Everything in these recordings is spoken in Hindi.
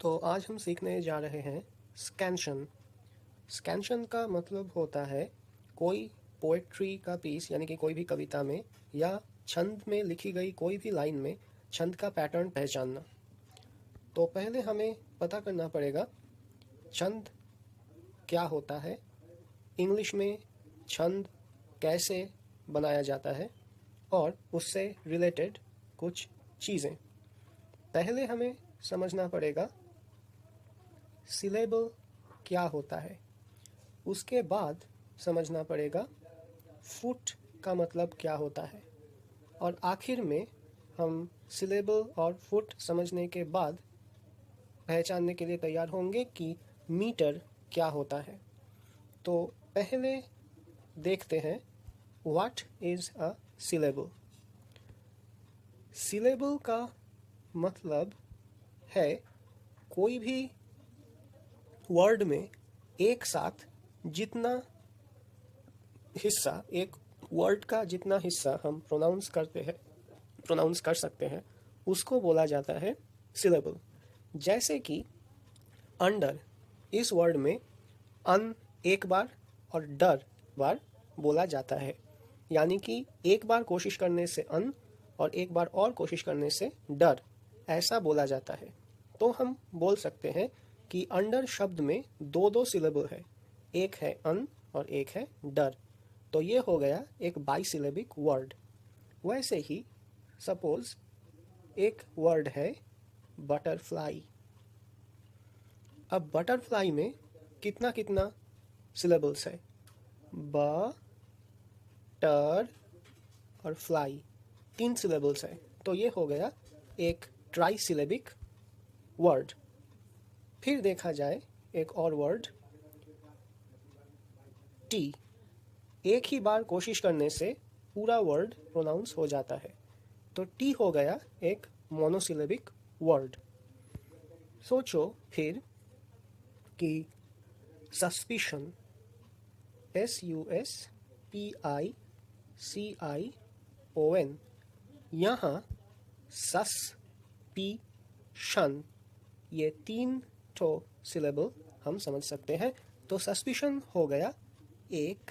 तो आज हम सीखने जा रहे हैं स्कैंशन। स्कैंशन का मतलब होता है कोई पोएट्री का पीस यानी कि कोई भी कविता में या छंद में लिखी गई कोई भी लाइन में छंद का पैटर्न पहचानना। तो पहले हमें पता करना पड़ेगा छंद क्या होता है, इंग्लिश में छंद कैसे बनाया जाता है और उससे रिलेटेड कुछ चीज़ें। पहले हमें समझना पड़ेगा सिलेबल क्या होता है, उसके बाद समझना पड़ेगा फुट का मतलब क्या होता है और आखिर में हम सिलेबल और फुट समझने के बाद पहचानने के लिए तैयार होंगे कि मीटर क्या होता है। तो पहले देखते हैं what is a syllable. Syllable का मतलब है कोई भी वर्ड में एक साथ जितना हिस्सा, एक वर्ड का जितना हिस्सा हम प्रोनाउंस कर सकते हैं उसको बोला जाता है सिलेबल। जैसे कि अंडर, इस वर्ड में अन एक बार और डर बार बोला जाता है, यानी कि एक बार कोशिश करने से अन और एक बार और कोशिश करने से डर, ऐसा बोला जाता है। तो हम बोल सकते हैं कि अंडर शब्द में दो दो सिलेबल है, एक है अन और एक है डर। तो ये हो गया एक बाईसिलेबिक वर्ड। वैसे ही सपोज एक वर्ड है बटरफ्लाई। अब बटरफ्लाई में कितना कितना सिलेबल्स है, ब टर और फ्लाई, 3 सिलेबल्स है। तो ये हो गया एक ट्राई सिलेबिक वर्ड। फिर देखा जाए एक और वर्ड टी, एक ही बार कोशिश करने से पूरा वर्ड प्रोनाउंस हो जाता है, तो टी हो गया एक मोनोसिलेबिक वर्ड। सोचो फिर कि सस्पिशन, SUSPICION, यहाँ सस पी शन, ये 3 ठो सिलेबल हम समझ सकते हैं। तो सस्पिशन हो गया एक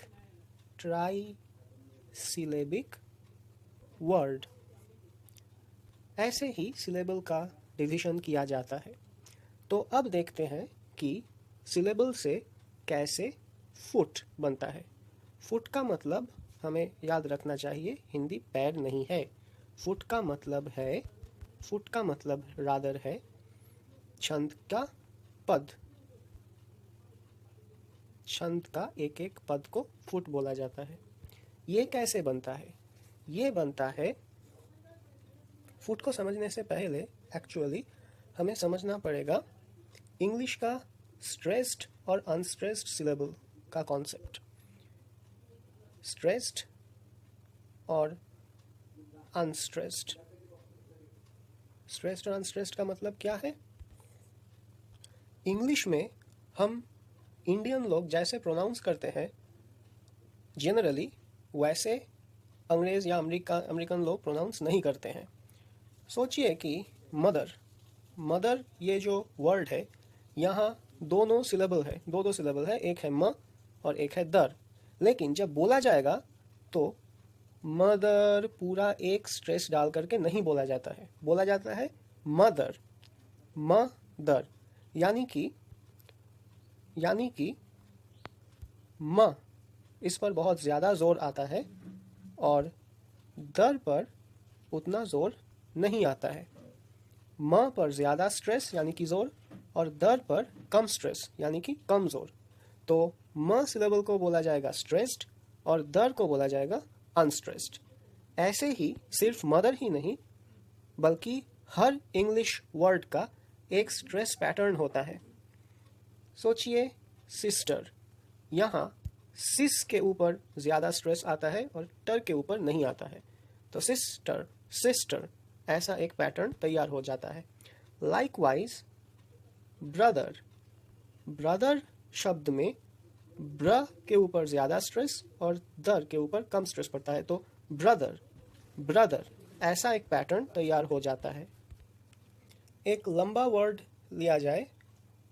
ट्राई सिलेबिक वर्ड। ऐसे ही सिलेबल का डिवीजन किया जाता है। तो अब देखते हैं कि सिलेबल से कैसे फुट बनता है। फुट का मतलब हमें याद रखना चाहिए, हिंदी पैर नहीं है। फुट का मतलब रादर है छंद का पद। छंद का एक एक पद को फुट बोला जाता है। ये कैसे बनता है? ये बनता है, फुट को समझने से पहले एक्चुअली हमें समझना पड़ेगा इंग्लिश का स्ट्रेस्ड और अनस्ट्रेस्ड सिलेबल का कॉन्सेप्ट। स्ट्रेस्ड और अनस्ट्रेस्ड, स्ट्रेस्ड और अनस्ट्रेस्ड का मतलब क्या है? इंग्लिश में हम इंडियन लोग जैसे प्रोनाउंस करते हैं जनरली, वैसे अंग्रेज़ या अमेरिकन लोग प्रोनाउंस नहीं करते हैं। सोचिए कि मदर ये जो वर्ड है यहाँ दोनों सिलेबल है, दो सिलेबल है, एक है म और एक है दर। लेकिन जब बोला जाएगा तो मदर पूरा एक स्ट्रेस डाल करके नहीं बोला जाता है, बोला जाता है मदर, मदर, यानी कि म इस पर बहुत ज़्यादा जोर आता है और दर पर उतना जोर नहीं आता है। म पर ज़्यादा स्ट्रेस यानी कि जोर और दर पर कम स्ट्रेस यानी कि कम जोर। तो म सिलेबल को बोला जाएगा स्ट्रेस्ड और दर को बोला जाएगा अनस्ट्रेस्ड। ऐसे ही सिर्फ मदर ही नहीं बल्कि हर इंग्लिश वर्ड का एक स्ट्रेस पैटर्न होता है। सोचिए सिस्टर, यहाँ सिस के ऊपर ज़्यादा स्ट्रेस आता है और टर के ऊपर नहीं आता है, तो सिस्टर ऐसा एक पैटर्न तैयार हो जाता है। लाइकवाइज ब्रदर शब्द में ब्र के ऊपर ज़्यादा स्ट्रेस और दर के ऊपर कम स्ट्रेस पड़ता है, तो ब्रदर ऐसा एक पैटर्न तैयार हो जाता है। एक लंबा वर्ड लिया जाए,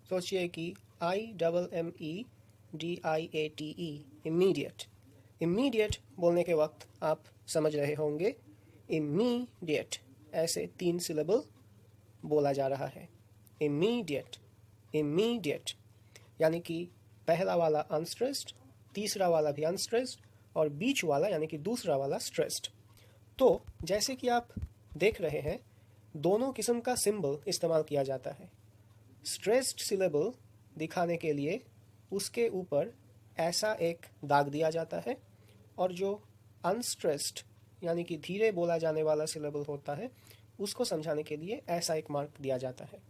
सोचिए कि IMMEDIATE, इमीडिएट। इमीडिएट बोलने के वक्त आप समझ रहे होंगे इमीडिएट ऐसे 3 सिलेबल बोला जा रहा है। इमीडिएट, इमीडिएट, यानी कि पहला वाला अनस्ट्रेस्ड, तीसरा वाला भी अनस्ट्रेस्ड और बीच वाला यानी कि दूसरा वाला स्ट्रेस्ड। तो जैसे कि आप देख रहे हैं, दोनों किस्म का सिंबल इस्तेमाल किया जाता है। स्ट्रेस्ड सिलेबल दिखाने के लिए उसके ऊपर ऐसा एक दाग दिया जाता है, और जो अनस्ट्रेस्ड यानी कि धीरे बोला जाने वाला सिलेबल होता है उसको समझाने के लिए ऐसा एक मार्क दिया जाता है,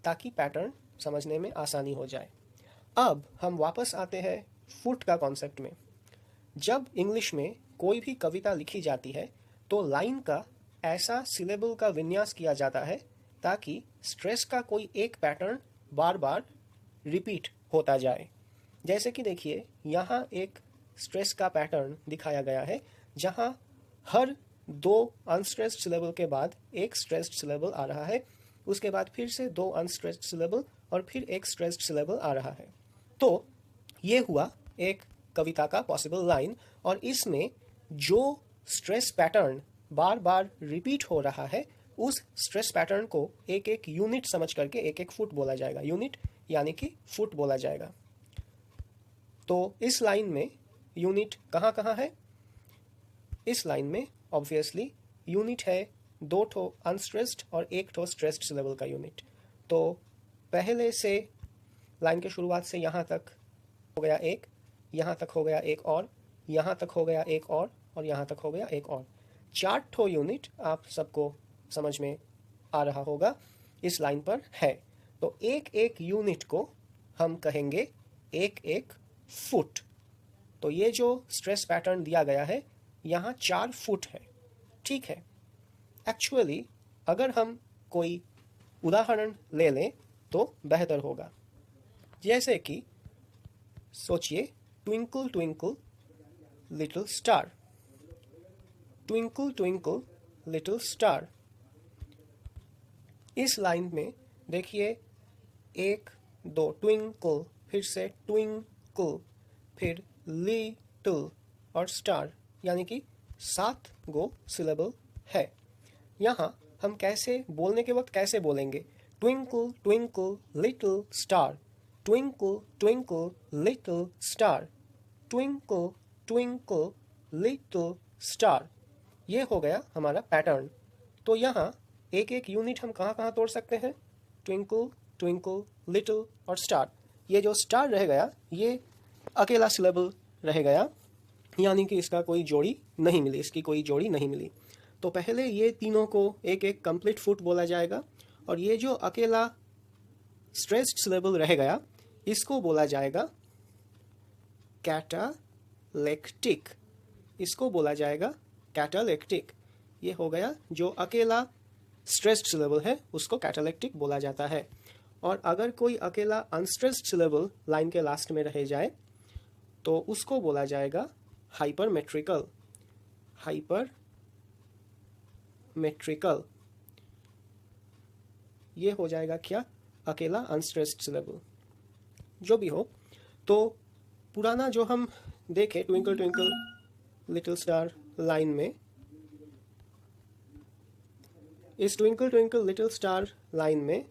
ताकि पैटर्न समझने में आसानी हो जाए। अब हम वापस आते हैं फुट का कॉन्सेप्ट में। जब इंग्लिश में कोई भी कविता लिखी जाती है तो लाइन का ऐसा सिलेबल का विन्यास किया जाता है ताकि स्ट्रेस का कोई एक पैटर्न बार बार रिपीट होता जाए। जैसे कि देखिए, यहाँ एक स्ट्रेस का पैटर्न दिखाया गया है, जहाँ हर 2 अनस्ट्रेस्ड सिलेबल के बाद एक स्ट्रेस्ड सिलेबल आ रहा है, उसके बाद फिर से 2 अनस्ट्रेस्ड सिलेबल और फिर एक स्ट्रेस्ड सिलेबल आ रहा है। तो ये हुआ एक कविता का पॉसिबल लाइन, और इसमें जो स्ट्रेस पैटर्न बार बार रिपीट हो रहा है उस स्ट्रेस पैटर्न को एक एक यूनिट समझ करके एक एक फुट बोला जाएगा। यूनिट यानी कि फुट बोला जाएगा। तो इस लाइन में यूनिट कहाँ कहाँ है? इस लाइन में ऑब्वियसली यूनिट है 2 ठो अनस्ट्रेस्ड और 1 ठो स्ट्रेस्ड सिलेबल का यूनिट। तो पहले से लाइन के शुरुआत से यहाँ तक हो गया एक, यहाँ तक हो गया एक और, यहाँ तक हो गया एक और यहाँ तक हो गया एक और। 4 ठो यूनिट आप सबको समझ में आ रहा होगा इस लाइन पर है। तो एक एक यूनिट को हम कहेंगे एक एक फुट। तो ये जो स्ट्रेस पैटर्न दिया गया है यहाँ 4 फुट है, ठीक है। एक्चुअली अगर हम कोई उदाहरण ले लें तो बेहतर होगा। जैसे कि सोचिए, twinkle twinkle little star, twinkle twinkle little star. इस लाइन में देखिए 1 2 ट्विंकल, फिर से ट्विंकल, फिर लिटिल और स्टार, यानी कि 7 गो सिलेबल है। यहाँ हम कैसे बोलने के वक्त कैसे बोलेंगे? Twinkle twinkle little star, twinkle twinkle little star, twinkle twinkle little star. ये हो गया हमारा पैटर्न। तो यहाँ एक एक यूनिट हम कहाँ कहाँ तोड़ सकते हैं? ट्विंकल ट्विंकल लिटिल और स्टार। ये जो स्टार रह गया ये अकेला सिलेबल रह गया, यानी कि इसका कोई जोड़ी नहीं मिली, इसकी कोई जोड़ी नहीं मिली। तो पहले ये तीनों को एक एक कंप्लीट फुट बोला जाएगा, और ये जो अकेला स्ट्रेस्ड सिलेबल रह गया इसको बोला जाएगा कैटालेक्टिक, इसको बोला जाएगा कैटालेक्टिक। ये हो गया जो अकेला स्ट्रेस्ड सिलेबल है उसको कैटालेक्टिक बोला जाता है। और अगर कोई अकेला अनस्ट्रेस्ड सिलेबल लाइन के लास्ट में रह जाए तो उसको बोला जाएगा हाइपरमेट्रिकल, हाइपरमेट्रिकल। ये हो जाएगा क्या? अकेला अनस्ट्रेस्ड सिलेबल। जो भी हो, तो पुराना जो हम देखे twinkle twinkle little star line में, इस twinkle twinkle little star line में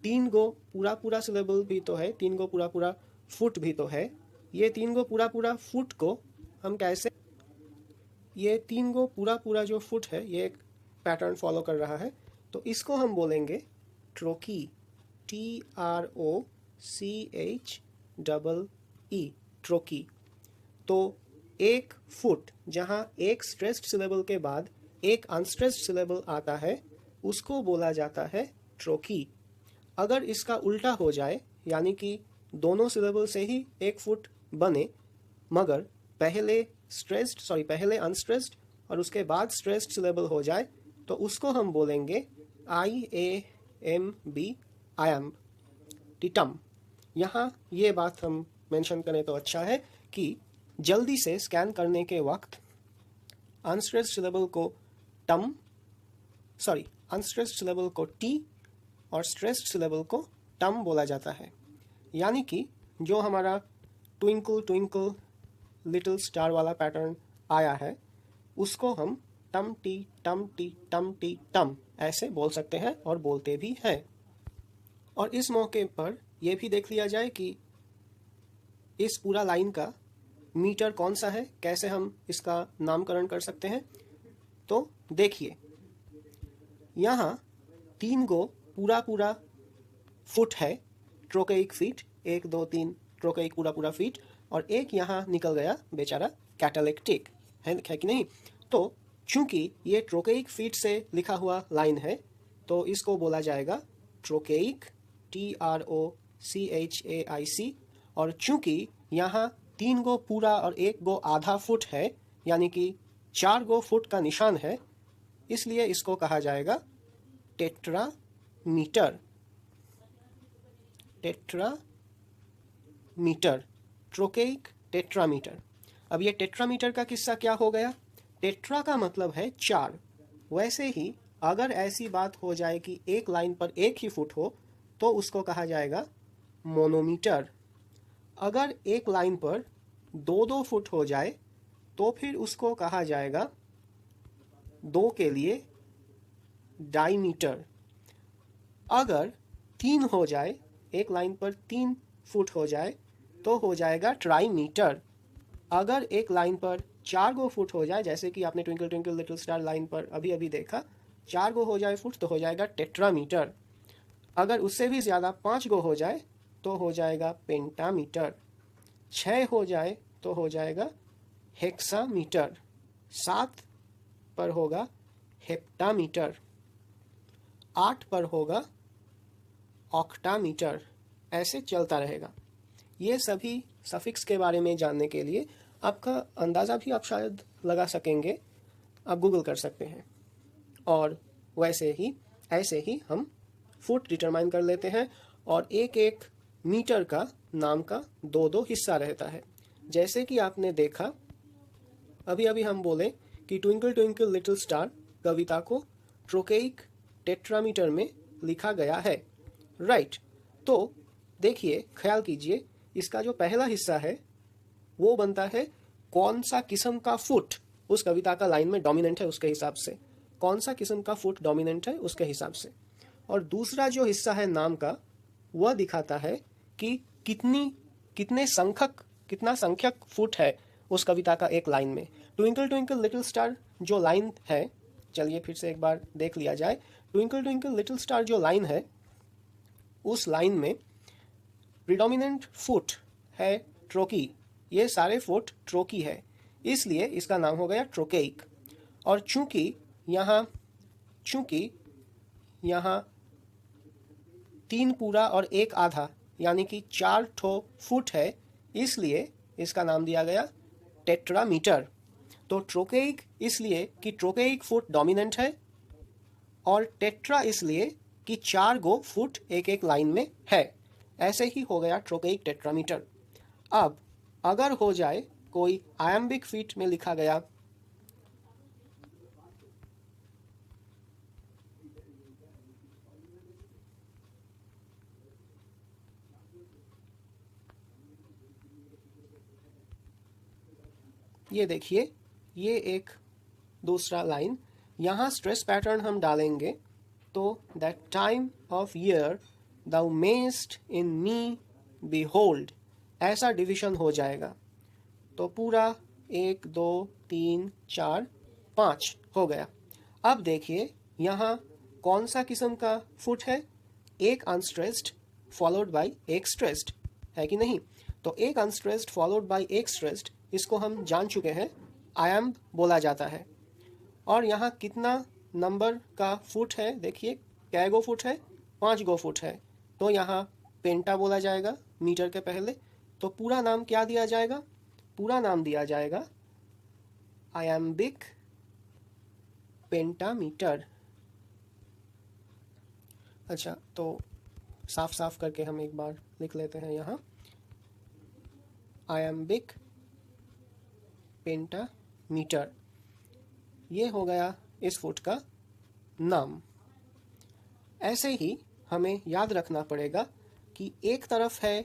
3 गो पूरा पूरा सिलेबल भी तो है, 3 गो पूरा पूरा फुट भी तो है। ये 3 गो पूरा पूरा फुट को हम कैसे, ये 3 गो पूरा पूरा जो फुट है ये एक पैटर्न फॉलो कर रहा है, तो इसको हम बोलेंगे ट्रोकी, TROCHEE, ट्रोकी। तो एक फुट जहाँ एक स्ट्रेस्ड सिलेबल के बाद एक अनस्ट्रेस्ड सिलेबल आता है उसको बोला जाता है ट्रोकी। अगर इसका उल्टा हो जाए, यानी कि दोनों सिलेबल से ही एक फुट बने मगर पहले पहले अनस्ट्रेस्ड और उसके बाद स्ट्रेस्ड सिलेबल हो जाए, तो उसको हम बोलेंगे IAMB, आयम, टिटम। यहाँ ये बात हम मेंशन करें तो अच्छा है कि जल्दी से स्कैन करने के वक्त अनस्ट्रेस्ड सिलेबल को अनस्ट्रेस्ड सिलेबल को T और स्ट्रेस्ड सिलेबल को टम बोला जाता है। यानी कि जो हमारा ट्विंकल ट्विंकल लिटिल स्टार वाला पैटर्न आया है उसको हम टम टी टम टी टम टी टम ऐसे बोल सकते हैं और बोलते भी हैं। और इस मौके पर यह भी देख लिया जाए कि इस पूरा लाइन का मीटर कौन सा है, कैसे हम इसका नामकरण कर सकते हैं। तो देखिए, यहाँ 3 गो पूरा पूरा फुट है, ट्रोकेइक फीट, 1 2 3 ट्रोकेइक पूरा पूरा फीट, और एक यहाँ निकल गया बेचारा कैटालेक्टिक है कि नहीं। तो चूंकि ये ट्रोकेइक फीट से लिखा हुआ लाइन है तो इसको बोला जाएगा ट्रोकेइक, TROCHAIC। और चूंकि यहाँ 3 गो पूरा और 1 गो आधा फुट है, यानी कि 4 गो फुट का निशान है, इसलिए इसको कहा जाएगा टेट्रामीटर। Tetrameter, ट्रोकेइक tetrameter. अब ये टेट्रामीटर का किस्सा क्या हो गया? टेट्रा का मतलब है 4। वैसे ही अगर ऐसी बात हो जाए कि एक लाइन पर 1 ही फुट हो तो उसको कहा जाएगा मोनोमीटर। अगर एक लाइन पर 2-2 फुट हो जाए तो फिर उसको कहा जाएगा 2 के लिए डाईमीटर। अगर 3 हो जाए, एक लाइन पर 3 फुट हो जाए तो हो जाएगा ट्राईमीटर। अगर एक लाइन पर 4 गो फुट हो जाए, जैसे कि आपने twinkle twinkle little star line पर अभी अभी देखा, 4 गो हो जाए फुट तो हो जाएगा टेट्रामीटर। अगर उससे भी ज़्यादा 5 गो हो जाए तो हो जाएगा पेंटामीटर। 6 हो जाए तो हो जाएगा हेक्सामीटर। 7 पर होगा हेप्टामीटर। 8 पर होगा ऑक्टामीटर। ऐसे चलता रहेगा। ये सभी सफिक्स के बारे में जानने के लिए आपका अंदाज़ा भी आप शायद लगा सकेंगे, आप गूगल कर सकते हैं। और वैसे ही ऐसे ही हम फुट डिटरमाइन कर लेते हैं और एक एक मीटर का नाम का 2-2 हिस्सा रहता है। जैसे कि आपने देखा, अभी अभी हम बोले कि ट्विंकल ट्विंकल लिटिल स्टार कविता को ट्रोकेइक टेट्रामीटर में लिखा गया है, राइट। तो देखिए, ख्याल कीजिए, इसका जो पहला हिस्सा है वो बनता है कौन सा किस्म का फुट उस कविता का लाइन में डोमिनेंट है उसके हिसाब से, कौन सा किस्म का फुट डोमिनेंट है उसके हिसाब से। और दूसरा जो हिस्सा है नाम का, वह दिखाता है कि कितने संख्यक कितना संख्यक फुट है उस कविता का एक लाइन में। ट्विंकल ट्विंकल लिटिल स्टार जो लाइन है, चलिए फिर से एक बार देख लिया जाए। ट्विंकल ट्विंकल लिटिल स्टार जो लाइन है, उस लाइन में प्रिडोमिनेंट फुट है ट्रोकी। ये सारे फुट ट्रोकी है, इसलिए इसका नाम हो गया ट्रोकेइक। और चूंकि यहाँ 3 पूरा और 1 आधा यानी कि 4 ठो फुट है, इसलिए इसका नाम दिया गया टेट्रामीटर। तो ट्रोकेइक इसलिए कि ट्रोकेइक फुट डोमिनेंट है, और टेट्रा इसलिए कि 4 गो फुट एक एक लाइन में है। ऐसे ही हो गया ट्रोकेइक टेट्रामीटर। अब अगर हो जाए कोई आयम्बिक फीट में लिखा गया, ये देखिए, ये एक दूसरा लाइन, यहाँ स्ट्रेस पैटर्न हम डालेंगे तो that time of year thou mayest in me behold, ऐसा डिविजन हो जाएगा। तो पूरा 1 2 3 4 5 हो गया। अब देखिए, यहाँ कौन सा किस्म का फुट है? एक अनस्ट्रेस्ड फॉलोड बाय एक स्ट्रेस्ड, है कि नहीं। तो एक अनस्ट्रेस्ड फॉलोड बाय एक स्ट्रेस्ड, इसको हम जान चुके हैं, आयम्ब बोला जाता है। और यहाँ कितना नंबर का फुट है? देखिए, कै गो फुट है? 5 गो फुट है। तो यहाँ पेंटा बोला जाएगा मीटर के पहले। तो पूरा नाम क्या दिया जाएगा? पूरा नाम दिया जाएगा आयम्बिक पेंटामीटर। अच्छा, तो साफ साफ करके हम एक बार लिख लेते हैं यहाँ, आयम्बिक पेंटामीटर। ये हो गया इस फुट का नाम। ऐसे ही हमें याद रखना पड़ेगा कि एक तरफ है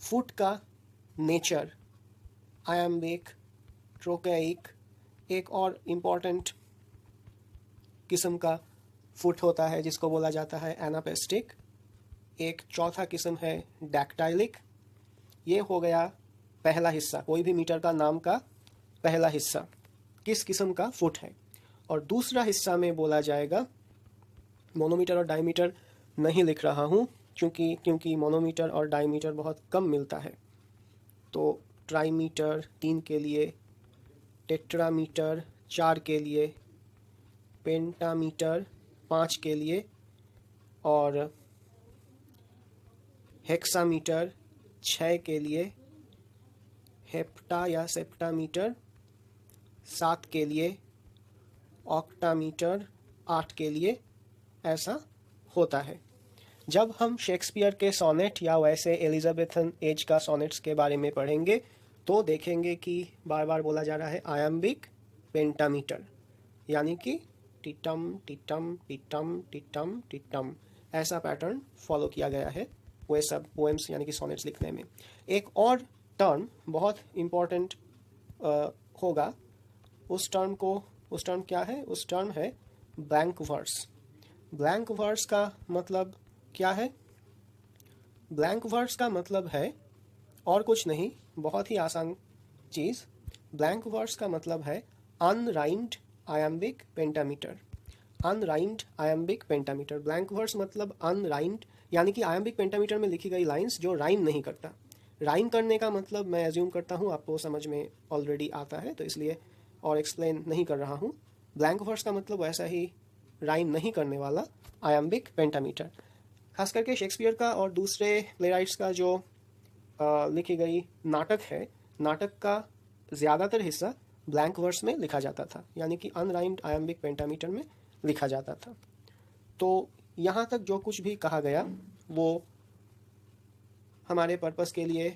फुट का नेचर, आयम्बिक, ट्रोकेइक, एक और इम्पॉर्टेंट किस्म का फुट होता है जिसको बोला जाता है एनापेस्टिक, एक चौथा किस्म है डैक्टाइलिक। ये हो गया पहला हिस्सा, कोई भी मीटर का नाम का पहला हिस्सा किस किस्म का फुट है। और दूसरा हिस्सा में बोला जाएगा, मोनोमीटर और डायमीटर नहीं लिख रहा हूँ क्योंकि मोनोमीटर और डायमीटर बहुत कम मिलता है। तो ट्राईमीटर 3 के लिए, टेट्रामीटर 4 के लिए, पेंटामीटर 5 के लिए और हेक्सामीटर 6 के लिए, हेप्टा या सेप्टामीटर 7 के लिए, ऑक्टामीटर 8 के लिए, ऐसा होता है। जब हम शेक्सपियर के सोनेट या वैसे एलिजाबेथन एज का सोनेट्स के बारे में पढ़ेंगे तो देखेंगे कि बार बार बोला जा रहा है आयम्बिक पेंटामीटर, यानी कि टिटम टिटम टिटम टिटम टिटम, ऐसा पैटर्न फॉलो किया गया है वो सब पोएम्स यानी कि सोनेट्स लिखने में। एक और टर्म बहुत इम्पॉर्टेंट होगा, उस टर्म क्या है? उस टर्म है ब्लैंक वर्स। ब्लैंक वर्स का मतलब क्या है? ब्लैंक वर्स का मतलब है और कुछ नहीं, बहुत ही आसान चीज़। ब्लैंक वर्स का मतलब है unrhymed iambic pentameter. Unrhymed iambic pentameter, blank verse मतलब अनराइम्ड, यानी कि आयम्बिक पेंटामीटर में लिखी गई लाइंस जो राइम नहीं करता। राइम करने का मतलब मैं एज्यूम करता हूँ आपको समझ में ऑलरेडी आता है, तो इसलिए और एक्सप्लेन नहीं कर रहा हूँ। ब्लैंक वर्स का मतलब वैसा ही राइम नहीं करने वाला आयम्बिक पेंटामीटर। खास करके शेक्सपियर का और दूसरे प्लेराइट्स का जो लिखी गई नाटक है, नाटक का ज़्यादातर हिस्सा ब्लैंक वर्स में लिखा जाता था, यानी कि अनराइम्ड आयम्बिक पेंटामीटर में लिखा जाता था। तो यहाँ तक जो कुछ भी कहा गया वो हमारे पर्पस के लिए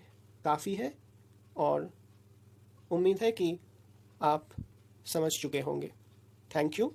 काफ़ी है और उम्मीद है कि आप समझ चुके होंगे। Thank you.